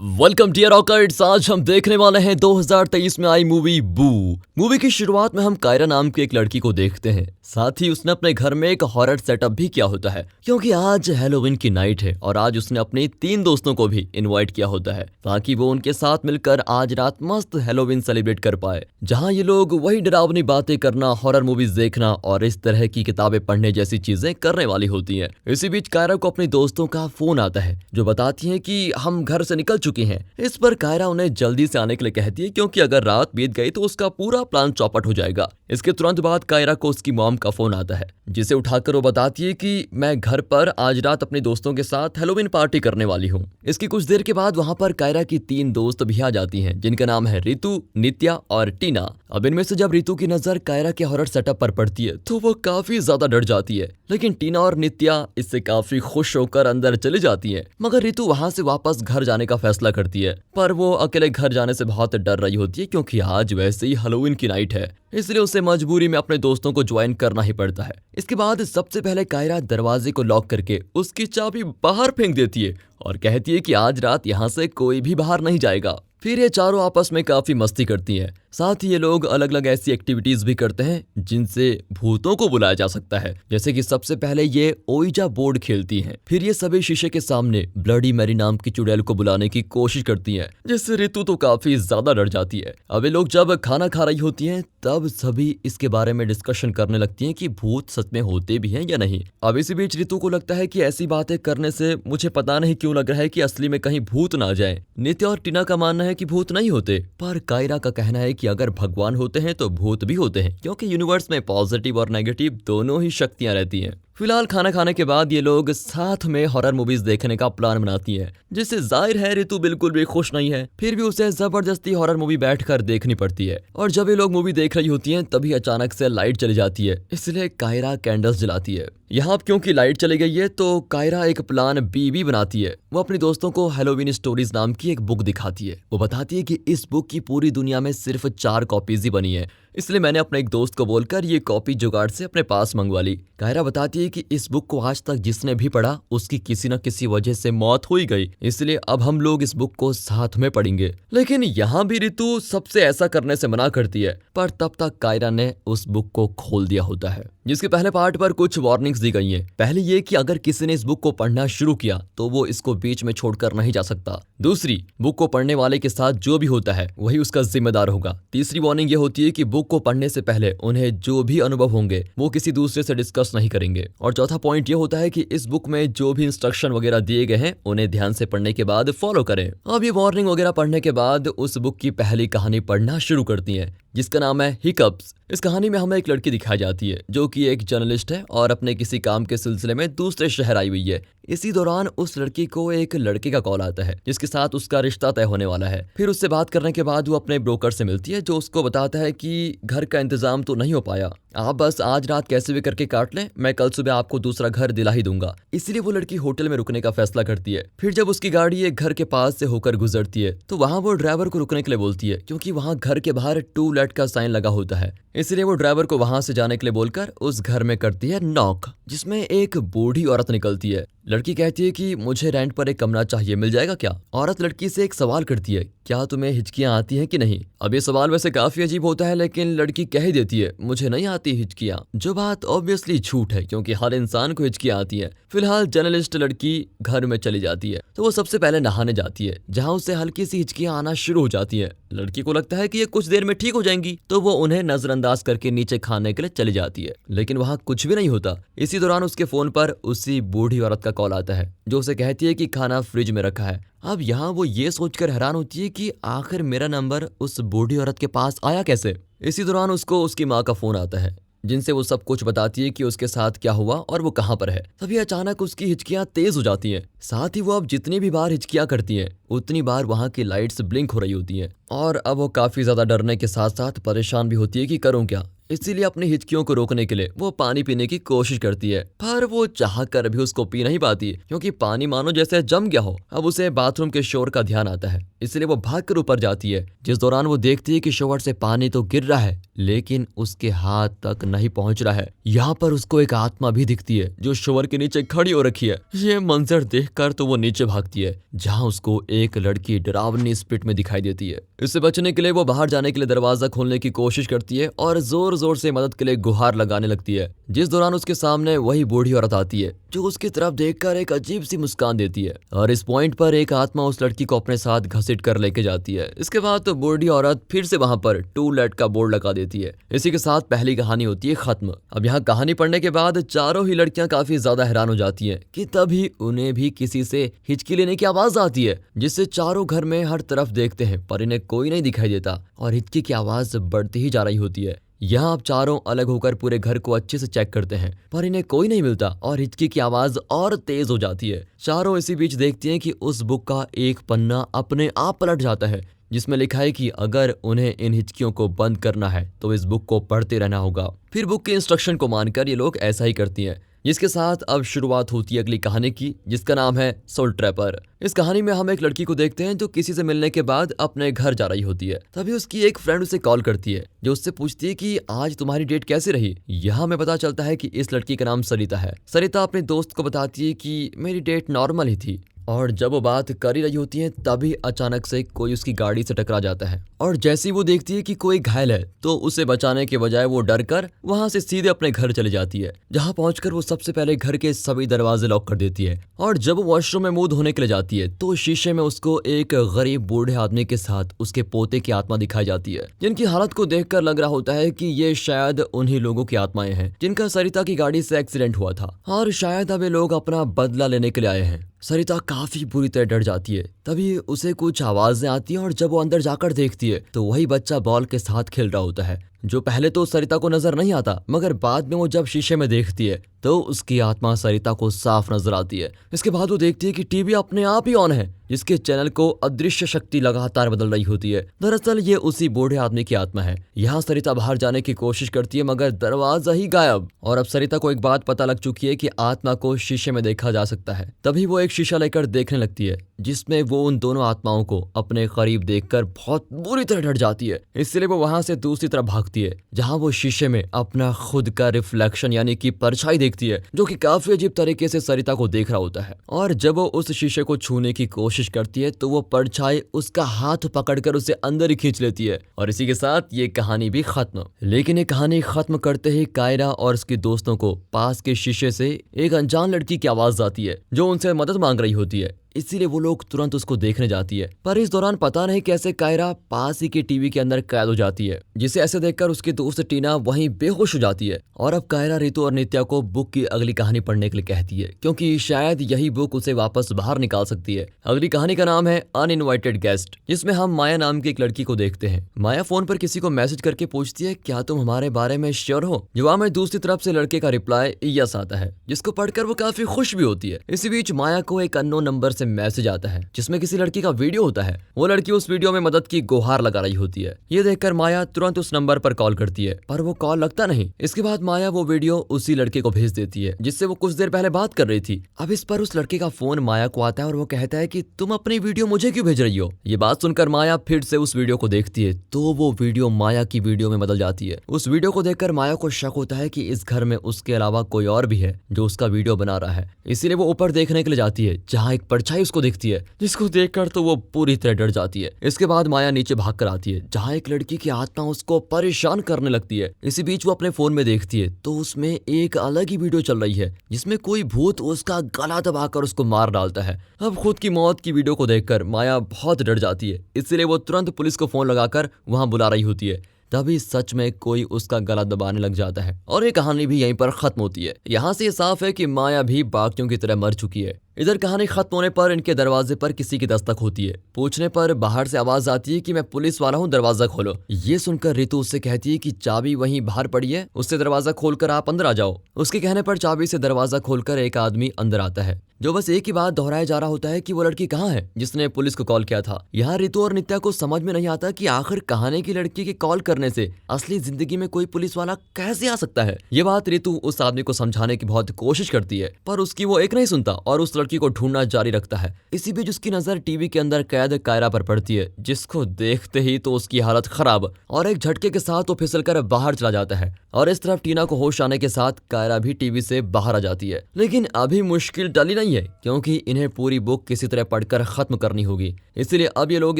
Welcome dear रॉकर्ट्स। आज हम देखने वाले हैं 2023 में आई मूवी बू। मूवी की शुरुआत में हम कायरा नाम की एक लड़की को देखते हैं। साथ ही उसने अपने घर में एक हॉरर सेटअप भी किया होता है क्योंकि आज हैलोवीन की नाइट है और आज उसने अपने 3 दोस्तों को भी इनवाइट किया होता है ताकि वो उनके साथ मिलकर आज रात मस्त हैलोवीन सेलिब्रेट कर पाए, जहां ये लोग वही डरावनी बातें करना, हॉरर मूवीज देखना और इस तरह की किताबें पढ़ने जैसी चीजें करने वाली होती हैं। इसी बीच कायरा को अपने दोस्तों का फोन आता है जो बताती है कि हम घर से निकल चुकी हैं। इस पर कायरा उन्हें जल्दी से आने के लिए कहती है क्योंकि अगर रात बीत गई तो उसका पूरा प्लान चौपट हो जाएगा। इसके तुरंत बाद कायरा को उसकी मॉम का फोन आता है जिसे उठाकर वो बताती है कि मैं घर पर आज रात अपने दोस्तों के साथ हैलोवीन पार्टी करने वाली हूँ। इसकी कुछ देर के बाद वहाँ पर कायरा की 3 दोस्त भी आ जाती हैं जिनका नाम है रितु, नित्या और टीना। अब इनमें से जब रितु की नजर कायरा के हॉरर सेटअप पर पड़ती है तो वो काफी ज्यादा डर जाती है, लेकिन टीना और नित्या इससे काफी खुश होकर अंदर चली जाती है। मगर रितु वहाँ से वापस घर जाने का फैसला करती है, पर वो अकेले घर जाने से बहुत डर रही होती है क्योंकि आज वैसे ही हैलोवीन की नाइट है, इसलिए उसे मजबूरी में अपने दोस्तों को ज्वाइन करना ही पड़ता है। इसके बाद सबसे पहले कायरा दरवाजे को लॉक करके उसकी चाबी बाहर फेंक देती है और कहती है कि आज रात यहाँ से कोई भी बाहर नहीं जाएगा। फिर ये चारों आपस में काफी मस्ती करती हैं। साथ ही ये लोग अलग अलग ऐसी एक्टिविटीज भी करते हैं जिनसे भूतों को बुलाया जा सकता है, जैसे कि सबसे पहले ये ओइजा बोर्ड खेलती हैं। फिर ये सभी शीशे के सामने ब्लडी मैरी नाम की चुड़ैल को बुलाने की कोशिश करती हैं, जिससे रितु तो काफी ज्यादा डर जाती है। अब ये लोग जब खाना खा रही होती हैं तब सभी इसके बारे में डिस्कशन करने लगती हैं कि भूत सच में होते भी हैं या नहीं। अब इसी बीच रितु को लगता है कि ऐसी बातें करने से मुझे पता नहीं क्यों लग रहा है कि असली में कहीं भूत ना जाए। नित्या और टीना का मानना है कि भूत नहीं होते, पर कायरा का कहना है कि अगर भगवान होते हैं तो भूत भी होते हैं क्योंकि यूनिवर्स में पॉजिटिव और नेगेटिव दोनों ही शक्तियां रहती हैं। फिलहाल खाना खाने के बाद ये लोग साथ में हॉरर मूवीज देखने का प्लान बनाती हैं, जिससे जाहिर है रितु बिल्कुल भी खुश नहीं है। फिर भी उसे जबरदस्ती हॉरर मूवी बैठकर देखनी पड़ती है और जब ये लोग मूवी देख रही होती हैं तभी अचानक से लाइट चली जाती है, इसलिए कायरा कैंडल्स जलाती है। यहाँ क्योंकि लाइट चली गई है तो कायरा एक प्लान बी भी बनाती है। वो अपने दोस्तों को हैलोवीन स्टोरीज नाम की एक बुक दिखाती है। वो बताती है कि इस बुक की पूरी दुनिया में सिर्फ 4 कॉपीज ही बनी है, इसलिए मैंने अपने एक दोस्त को बोलकर ये कॉपी जुगाड़ से अपने पास मंगवा ली। कायरा बताती है कि इस बुक को आज तक जिसने भी पढ़ा उसकी किसी न किसी वजह से मौत हो ही गई, इसलिए अब हम लोग इस बुक को साथ में पढ़ेंगे। लेकिन यहाँ भी रितु सबसे ऐसा करने से मना करती है, पर तब तक कायरा ने उस बुक को खोल दिया होता है, जिसके पहले पार्ट पर कुछ वार्निंग्स दी गई हैं। पहली ये कि अगर किसी ने इस बुक को पढ़ना शुरू किया तो वो इसको बीच में छोड़कर नहीं जा सकता। दूसरी, बुक को पढ़ने वाले के साथ जो भी होता है वही उसका जिम्मेदार होगा। तीसरी वार्निंग ये होती है कि बुक को पढ़ने से पहले उन्हें जो भी अनुभव होंगे वो किसी दूसरे से डिस्कस नहीं करेंगे। और चौथा पॉइंट ये होता है कि इस बुक में जो भी इंस्ट्रक्शन वगैरह दिए गए हैं उन्हें ध्यान से पढ़ने के बाद फॉलो करें। अब ये वार्निंग वगैरह पढ़ने के बाद उस बुक की पहली कहानी पढ़ना शुरू करती है जिसका नाम है हिकअप्स। इस कहानी में हमें एक लड़की दिखाई जाती है जो कि एक जर्नलिस्ट है और अपने किसी काम के सिलसिले में दूसरे शहर आई हुई है। इसी दौरान उस लड़की को एक लड़के का कॉल आता है जिसके साथ उसका रिश्ता तय होने वाला है। फिर उससे बात करने के बाद वो अपने ब्रोकर से मिलती है जो उसको बताता है कि घर का इंतजाम तो नहीं हो पाया, आप बस आज रात कैसे भी करके काट लें, मैं कल सुबह आपको दूसरा घर दिला ही दूंगा। इसीलिए वो लड़की होटल में रुकने का फैसला करती है। फिर जब उसकी गाड़ी एक घर के पास से होकर गुजरती है तो वहाँ वो ड्राइवर को रुकने के लिए बोलती है क्योंकि वहाँ घर के बाहर टू लेट का साइन लगा होता है। इसलिए वो ड्राइवर को वहां से जाने के लिए बोलकर उस घर में करती है नॉक, जिसमें एक बूढ़ी औरत निकलती है। लड़की कहती है कि मुझे रेंट पर एक कमरा चाहिए, मिल जाएगा क्या? औरत लड़की से एक सवाल करती है, क्या तुम्हें हिचकियां आती हैं कि नहीं? अब ये सवाल वैसे काफी अजीब होता है लेकिन लड़की कह ही देती है मुझे नहीं आती हिचकियां, जो बात ऑब्वियसली झूठ है क्योंकि हर इंसान को हिचकियां आती है। फिलहाल जर्नलिस्ट लड़की घर में चली जाती है तो वो सबसे पहले नहाने जाती है जहाँ उससे हल्की सी हिचकियां आना शुरू हो जाती है। लड़की को लगता है कि ये कुछ देर में ठीक हो जाएंगी तो वो उन्हें नजरअंदाज करके नीचे खाने के लिए चली जाती है, लेकिन वहाँ कुछ भी नहीं होता। इसी दौरान उसके फोन पर उसी बूढ़ी औरत का कॉल आता है जो उसे कहती है कि खाना फ्रिज में रखा है। अब यहाँ वो ये सोचकर हैरान होती है कि आखिर मेरा नंबर उस बूढ़ी औरत के पास आया कैसे। इसी दौरान उसको उसकी माँ का फोन आता है जिनसे वो सब कुछ बताती है कि उसके साथ क्या हुआ और वो कहाँ पर है। तभी अचानक उसकी हिचकियां तेज हो जाती हैं। साथ ही वो अब जितनी भी बार हिचकियां करती है उतनी बार वहाँ की लाइट्स ब्लिंक हो रही होती हैं और अब वो काफी ज्यादा डरने के साथ साथ परेशान भी होती है कि करूं क्या। इसीलिए अपनी हिचकियों को रोकने के लिए वो पानी पीने की कोशिश करती है, पर वो चाह कर भी उसको पी नहीं पाती क्योंकि पानी मानो जैसे जम गया हो। अब उसे बाथरूम के शोर का ध्यान आता है, इसलिए वो भागकर ऊपर जाती है। जिस दौरान वो देखती है कि शोवर से पानी तो गिर रहा है लेकिन उसके हाथ तक नहीं पहुंच रहा है। यहाँ पर उसको एक आत्मा भी दिखती है जो शोवर के नीचे खड़ी हो रखी है। ये मंजर देखकर तो वो नीचे भागती है, जहाँ उसको एक लड़की डरावनी स्पिरिट में दिखाई देती है। इससे बचने के लिए वो बाहर जाने के लिए दरवाजा खोलने की कोशिश करती है और जोर जोर से मदद के लिए गुहार लगाने लगती है। जिस दौरान उसके सामने वही बूढ़ी औरत आती है जो उसकी तरफ देखकर एक अजीब सी मुस्कान देती है और इस पॉइंट पर एक आत्मा उस लड़की को अपने साथ घसीट कर लेके जाती है। इसके बाद तो बूढ़ी औरत फिर से वहां पर टू लेट का बोर्ड लगा देती है। इसी के साथ पहली कहानी होती है खत्म। अब यहाँ कहानी पढ़ने के बाद चारों ही लड़कियां काफी ज्यादा हैरान हो जाती हैं कि तभी उन्हें भी किसी से हिचकी लेने की आवाज आती है, जिससे चारों घर में हर तरफ देखते हैं पर इन्हें कोई नहीं दिखाई देता और हिचकी की आवाज बढ़ती ही जा रही होती है। यहाँ अब चारों अलग होकर पूरे घर को अच्छे से चेक करते हैं पर इन्हें कोई नहीं मिलता और हिचकी की आवाज और तेज हो जाती है। चारों इसी बीच देखती हैं कि उस बुक का एक पन्ना अपने आप पलट जाता है, जिसमें लिखा है कि अगर उन्हें इन हिचकियों को बंद करना है तो इस बुक को पढ़ते रहना होगा। फिर बुक के इंस्ट्रक्शन को मानकर ये लोग ऐसा ही करती हैं। जिसके साथ अब शुरुआत होती है अगली कहानी की, जिसका नाम है सोल ट्रैपर। इस कहानी में हम एक लड़की को देखते हैं जो किसी से मिलने के बाद अपने घर जा रही होती है। तभी उसकी एक फ्रेंड उसे कॉल करती है जो उससे पूछती है कि आज तुम्हारी डेट कैसी रही। यहाँ हमें पता चलता है कि इस लड़की का नाम सरिता है। सरिता अपने दोस्त को बताती है कि मेरी डेट नॉर्मल ही थी और जब वो बात कर ही रही होती है तभी अचानक से कोई उसकी गाड़ी से टकरा जाता है और जैसे ही वो देखती है कि कोई घायल है तो उसे बचाने के बजाय वो डर कर वहां से सीधे अपने घर चली जाती है, जहां पहुंचकर वो सबसे पहले घर के सभी दरवाजे लॉक कर देती है। और जब वो वॉशरूम में मुंह धोने के लिए जाती है तो शीशे में उसको एक गरीब बूढ़े आदमी के साथ उसके पोते की आत्मा दिखाई जाती है, जिनकी हालत को देखकर लग रहा होता है कि ये शायद उन्हीं लोगों की आत्माएं हैं जिनका सरिता की गाड़ी से एक्सीडेंट हुआ था और शायद अब ये लोग अपना बदला लेने के लिए आए हैं। सरिता काफी बुरी तरह डर जाती है। तभी उसे कुछ आवाजें आती हैं और जब वो अंदर जाकर देखती है तो वही बच्चा बॉल के साथ खेल रहा होता है, जो पहले तो सरिता को नजर नहीं आता मगर बाद में वो जब शीशे में देखती है तो उसकी आत्मा सरिता को साफ नजर आती है। इसके बाद वो देखती है कि टीवी अपने आप ही ऑन है, जिसके चैनल को अदृश्य शक्ति लगातार बदल रही होती है। दरअसल ये उसी बूढ़े आदमी की आत्मा है। यहाँ सरिता बाहर जाने की कोशिश करती है मगर दरवाजा ही गायब। और अब सरिता को एक बात पता लग चुकी है कि आत्मा को शीशे में देखा जा सकता है। तभी वो एक शीशा लेकर देखने लगती है जिसमें वो उन दोनों आत्माओं को अपने करीब देखकर बहुत बुरी तरह डर जाती है। इसलिए वो वहां से दूसरी तरफ भागती है जहां वो शीशे में अपना खुद का रिफ्लेक्शन यानी कि परछाई देखती है, जो कि काफी अजीब तरीके से सरिता को देख रहा होता है। और जब वो उस शीशे को छूने की कोशिश करती है तो वो परछाई उसका हाथ पकड़कर उसे अंदर ही खींच लेती है। और इसी के साथ ये कहानी भी खत्म। लेकिन ये कहानी खत्म करते ही कायरा और उसके दोस्तों को पास के शीशे से एक अनजान लड़की की आवाज आती है जो उनसे मदद मांग रही होती है। इसीलिए वो लोग तुरंत उसको देखने जाती है, पर इस दौरान पता नहीं कैसे कायरा पास ही के टीवी के अंदर कैद हो जाती है, जिसे ऐसे देखकर उसकी दोस्त टीना वहीं बेहोश हो जाती है। और अब कायरा रितु और नित्या को बुक की अगली कहानी पढ़ने के लिए कहती है क्योंकि शायद यही बुक उसे वापस बाहर निकाल सकती है। अगली कहानी का नाम है अनइनवाइटेड गेस्ट, जिसमें हम माया नाम की एक लड़की को देखते हैं। माया फोन पर किसी को मैसेज करके पूछती है क्या तुम हमारे बारे में श्योर हो। जवाब में दूसरी तरफ से लड़के का रिप्लाई यस आता है, जिसको पढ़कर वो काफी खुश भी होती है। इसी बीच माया को एक अननोन नंबर से मैसेज आता है जिसमें किसी लड़की का वीडियो होता है। वो लड़की उस वीडियो में मदद की गुहार लगा रही होती है। ये देखकर माया तुरंत उस नंबर पर कॉल करती है पर वो कॉल लगता नहीं। इसके बाद माया वो वीडियो उसी लड़के को भेज देती है जिससे वो कुछ देर पहले बात कर रही थी। अब इस पर उस लड़के का फोन माया को आता है और वो कहता है कि तुम अपनी वीडियो मुझे क्यों भेज रही हो। ये बात सुनकर माया फिर से उस वीडियो को देखती है तो वो वीडियो माया की वीडियो में बदल जाती है। उस वीडियो को देखकर माया को शक होता है कि इस घर में उसके अलावा कोई और भी है जो उसका वीडियो बना रहा है। इसीलिए वो ऊपर देखने के लिए जाती है जहाँ एक परछाई उसको दिखती है, जिसको देखकर तो वो पूरी तरह डर जाती है। इसके बाद माया नीचे भाग कर आती है जहाँ एक लड़की की आत्मा उसको परेशान करने लगती है। इसी बीच वो अपने फोन में देखती है तो उसमें एक अलग ही वीडियो चल रही है जिसमें कोई भूत उसका गला दबाकर उसको मार डालता है। अब खुद की मौत की वीडियो को देखकर माया बहुत डर जाती है, इसलिए वो तुरंत पुलिस को फोन लगाकर वहां बुला रही होती है। तभी सच में कोई उसका गला दबाने लग जाता है और ये कहानी भी यहीं पर खत्म होती है। यहाँ से ये साफ है कि माया भी बाकियों की तरह मर चुकी है। इधर कहानी खत्म होने पर इनके दरवाजे पर किसी की दस्तक होती है। पूछने पर बाहर से आवाज आती है कि मैं पुलिस वाला हूँ, दरवाजा खोलो। ये सुनकर रितु उससे कहती है कि चाबी वहीं बाहर पड़ी है, उससे दरवाजा खोलकर आप अंदर आ जाओ। उसके कहने पर चाबी से दरवाजा खोलकर एक आदमी अंदर आता है, जो बस एक ही बात दोहराया जा रहा होता है कि वो लड़की कहाँ है जिसने पुलिस को कॉल किया था। यहाँ रितु और नित्या को समझ में नहीं आता कि आखिर कहानी की लड़की के कॉल करने से असली जिंदगी में कोई पुलिस वाला कैसे आ सकता है। ये बात रितु उस आदमी को समझाने की बहुत कोशिश करती है, पर उसकी वो एक नहीं सुनता और उस लड़की को ढूंढना जारी रखता है। इसी बीच उसकी नजर टीवी के अंदर कैद कायरा पर पड़ती है, जिसको देखते ही तो उसकी हालत खराब और एक झटके के साथ वो फिसलकर बाहर चला जाता है। और इस तरफ टीना को होश आने के साथ कायरा भी टीवी से बाहर आ जाती है। लेकिन अभी मुश्किल टली नहीं है, क्योंकि इन्हें पूरी बुक किसी तरह पढ़कर खत्म करनी होगी। इसीलिए अब ये लोग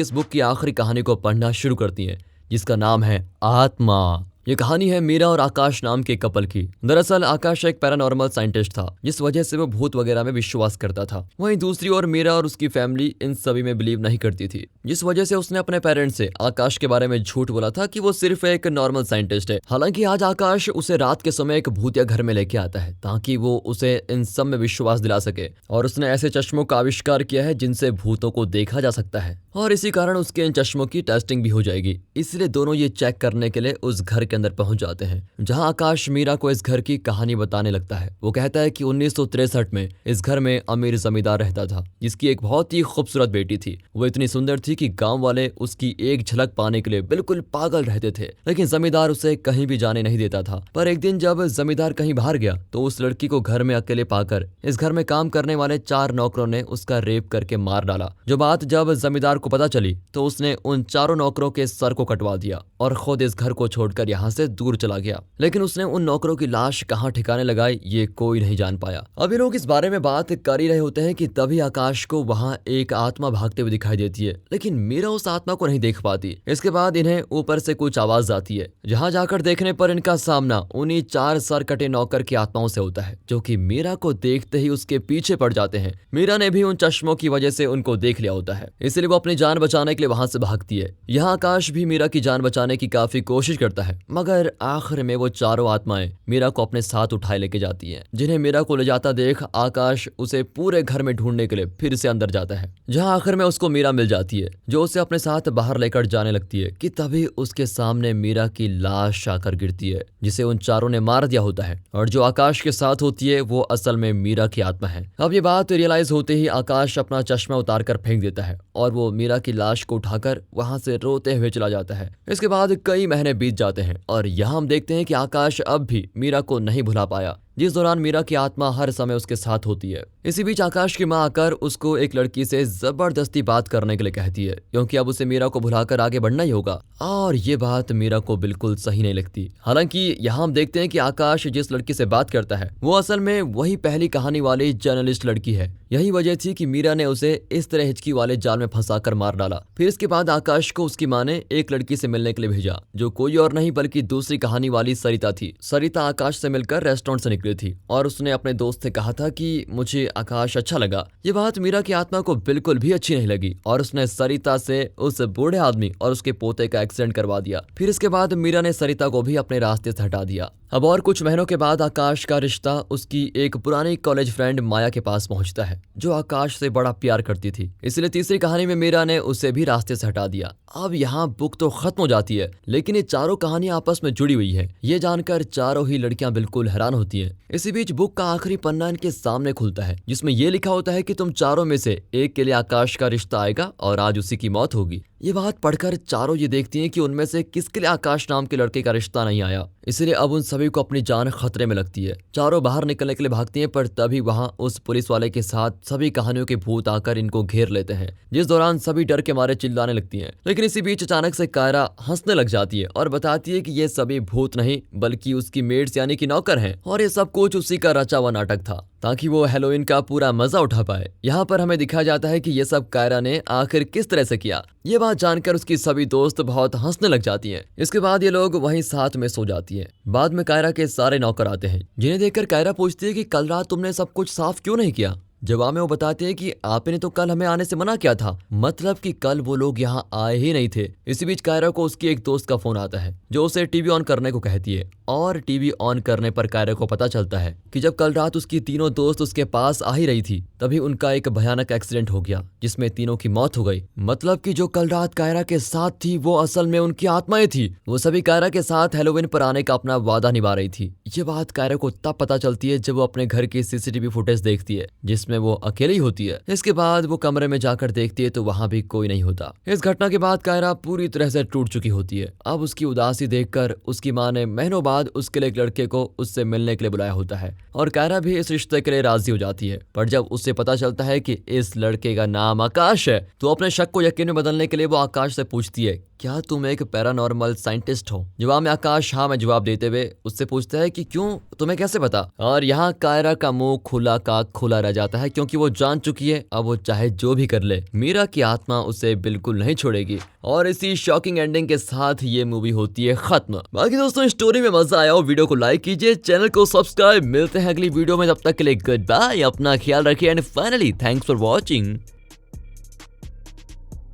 इस बुक की आखिरी कहानी को पढ़ना शुरू करती हैं, जिसका नाम है आत्मा। ये कहानी है मीरा और आकाश नाम के कपल की। दरअसल आकाश एक पैरानॉर्मल साइंटिस्ट था, जिस वजह से वो भूत वगैरह में विश्वास करता था। वहीं दूसरी ओर मीरा और उसकी फैमिली इन सभी में बिलीव नहीं करती थी, जिस वजह से उसने अपने पेरेंट्स से आकाश के बारे में झूठ बोला था कि वो सिर्फ एक नॉर्मल साइंटिस्ट है। हालांकि आज आकाश उसे रात के समय एक भूतिया घर में लेके आता है ताकि वो उसे इन सब में विश्वास दिला सके। और उसने ऐसे चश्मों का आविष्कार किया है जिनसे भूतों को देखा जा सकता है, और इसी कारण उसके इन चश्मों की टेस्टिंग भी हो जाएगी। इसलिए दोनों ये चेक करने के लिए उस घर के अंदर पहुंच जाते हैं, जहां आकाश मीरा को इस घर की कहानी बताने लगता है। वो कहता है कि 1963 में इस घर में अमीर जमींदार रहता था, जिसकी एक बहुत ही खूबसूरत बेटी थी। वो इतनी सुंदर थी कि गांव वाले उसकी एक झलक पाने के लिए बिल्कुल पागल रहते थे, लेकिन जमींदार उसे कहीं भी जाने नहीं देता था। पर एक दिन जब जमींदार कहीं बाहर गया तो उस लड़की को घर में अकेले पाकर इस घर में काम करने वाले 4 नौकरों ने उसका रेप करके मार डाला। जो बात जब जमींदार को पता चली तो उसने उन 4 नौकरों के सर को कटवा दिया और खुद इस घर को छोड़कर यहाँ से दूर चला गया। लेकिन उसने उन नौकरों की लाश कहाँ ठिकाने लगाई ये कोई नहीं जान पाया। अभी लोग इस बारे में बात कर ही रहे होते हैं कि तभी आकाश को वहाँ एक आत्मा भागते हुए दिखाई देती है, लेकिन मीरा उस आत्मा को नहीं देख पाती। इसके बाद इन्हें ऊपर से कुछ आवाज आती है, जहाँ जाकर देखने पर इनका सामना उन्हीं 4 सर कटे नौकर की आत्माओं से होता है, जो कि मीरा को देखते ही उसके पीछे पड़ जाते हैं। मीरा ने भी उन चश्मों की वजह से उनको देख लिया होता है, इसलिए वो अपनी जान बचाने के लिए वहां से भागती है। यहाँ आकाश भी मीरा की जान बचाने की काफी कोशिश करता है, मगर आखिर में वो चारों आत्माएं मीरा को अपने साथ उठाए लेके जाती हैं, जिन्हें मीरा को ले जाता देख आकाश उसे पूरे घर में ढूंढने के लिए फिर से अंदर जाता है, जहाँ आखिर में उसको मीरा मिल जाती है, जो उसे अपने साथ बाहर लेकर जाने लगती है कि तभी उसके सामने मीरा की लाश आकर गिरती है, जिसे उन चारों ने मार दिया होता है। और जो आकाश के साथ होती है वो असल में मीरा की आत्मा है। अब ये बात रियलाइज होते ही आकाश अपना चश्मा उतार कर फेंक देता है और वो मीरा की लाश को उठाकर वहां से रोते हुए चला जाता है। इसके बाद कई महीने बीत जाते हैं और यहाँ हम देखते हैं कि आकाश अब भी मीरा को नहीं भुला पाया, जिस दौरान मीरा की आत्मा हर समय उसके साथ होती है। इसी बीच आकाश की मां आकर उसको एक लड़की से जबरदस्ती बात करने के लिए कहती है, क्योंकि अब उसे मीरा को भुलाकर आगे बढ़ना ही होगा। और ये बात मीरा को बिल्कुल सही नहीं लगती। हालांकि यहाँ हम देखते हैं कि आकाश जिस लड़की से बात करता है वो असल में वही पहली कहानी वाली जर्नलिस्ट लड़की है। यही वजह थी कि मीरा ने उसे इस तरह हिचकी वाले जाल में फंसाकर मार डाला। फिर इसके बाद आकाश को उसकी मां ने एक लड़की से मिलने के लिए भेजा, जो कोई और नहीं बल्कि दूसरी कहानी वाली सरिता थी। सरिता आकाश से मिलकर रेस्टोरेंट से निकली थी और उसने अपने दोस्त से कहा था कि मुझे आकाश अच्छा लगा। ये बात मीरा की आत्मा को बिल्कुल भी अच्छी नहीं लगी और उसने सरिता से उस बूढ़े आदमी और उसके पोते का एक्सीडेंट करवा दिया। फिर इसके बाद मीरा ने सरिता को भी अपने रास्ते से हटा दिया। अब और कुछ महीनों के बाद आकाश का रिश्ता उसकी एक पुरानी कॉलेज फ्रेंड माया के पास पहुंचता है, जो आकाश से बड़ा प्यार करती थी। इसलिए तीसरी कहानी में मीरा ने उसे भी रास्ते से हटा दिया। अब यहाँ बुक तो खत्म हो जाती है, लेकिन ये चारों कहानियां आपस में जुड़ी हुई है। ये जानकर चारों ही लड़कियां बिल्कुल हैरान होती हैं। इसी बीच बुक का आखिरी पन्ना इनके सामने खुलता है, जिसमें ये लिखा होता है कि तुम चारों में से एक के लिए आकाश का रिश्ता आएगा और आज उसी की मौत होगी। ये बात पढ़कर चारों ये देखती हैं कि उनमें से किसके लिए आकाश नाम के लड़के का रिश्ता नहीं आया। इसलिए अब उन सभी को अपनी जान खतरे में लगती है। चारों बाहर निकलने के लिए भागती हैं, पर तभी वहां उस पुलिस वाले के साथ सभी कहानियों के भूत आकर इनको घेर लेते हैं, जिस दौरान सभी डर के मारे चिल्लाने लगती हैं। लेकिन इसी बीच अचानक से कायरा हंसने लग जाती है और बताती है कि ये सभी भूत नहीं बल्कि उसकी मेड्स यानी कि नौकर हैं, और ये सब कुछ उसी का रचा हुआ नाटक था ताकि वो हैलोवीन का पूरा मजा उठा पाए। यहाँ पर हमें दिखाया जाता है कि ये सब कायरा ने आखिर किस तरह से किया। ये बात जानकर उसकी सभी दोस्त बहुत हंसने लग जाती हैं। इसके बाद ये लोग वहीं साथ में सो जाती हैं। बाद में कायरा के सारे नौकर आते हैं, जिन्हें देखकर कायरा पूछती है कि कल रात तुमने सब कुछ साफ क्यों नहीं किया। जवाब में वो बताते हैं कि आपने तो कल हमें आने से मना किया था, मतलब कि कल वो लोग यहाँ आए ही नहीं थे। इसी बीच कायरा को उसकी एक दोस्त का फोन आता है जो उसे टीवी ऑन करने को कहती है, और टीवी ऑन करने पर कायरा को पता चलता है कि जब कल रात उसकी तीनों दोस्त उसके पास आ ही रही थी तभी उनका एक भयानक एक्सीडेंट हो गया जिसमें तीनों की मौत हो गई। मतलब कि जो कल रात कायरा के साथ थी वो असल में उनकी आत्माएं थी। वो सभी कायरा के साथ हैलोवीन पर आने का अपना वादा निभा रही थी। ये बात कायरा को तब पता चलती है जब वो अपने घर की सीसीटीवी फुटेज देखती है जिसमें वो अकेली होती है। इसके बाद वो कमरे में जाकर देखती है तो वहां भी कोई नहीं होता। इस घटना के बाद कायरा पूरी तरह से टूट चुकी होती है। अब उसकी उदासी देखकर उसकी माँ ने महीनों बाद उसके लिए एक लड़के को उससे मिलने के लिए बुलाया होता है और कायरा भी इस रिश्ते के लिए राजी हो जाती है। पर जब उसे पता चलता है कि इस लड़के का नाम आकाश है तो अपने शक को यकीन में बदलने के लिए वो आकाश से पूछती है, क्या तुम एक पैरानॉर्मल साइंटिस्ट हो? जवाब में आकाश हाँ में जवाब देते हुए उससे पूछता है कि क्यों, तुम्हें कैसे पता? और यहाँ कायरा का मुंह खुला का खुला रह जाता है क्योंकि वो जान चुकी है अब वो चाहे जो भी कर ले मीरा की आत्मा उसे बिल्कुल नहीं छोड़ेगी। और इसी शॉकिंग एंडिंग के साथ ये मूवी होती है खत्म। बाकी दोस्तों स्टोरी में मजा आया हो वीडियो को लाइक कीजिए, चैनल को सब्सक्राइब। मिलते हैं अगली वीडियो में, तब तक के लिए गुड बाय, अपना ख्याल रखिए and finally thanks for watching.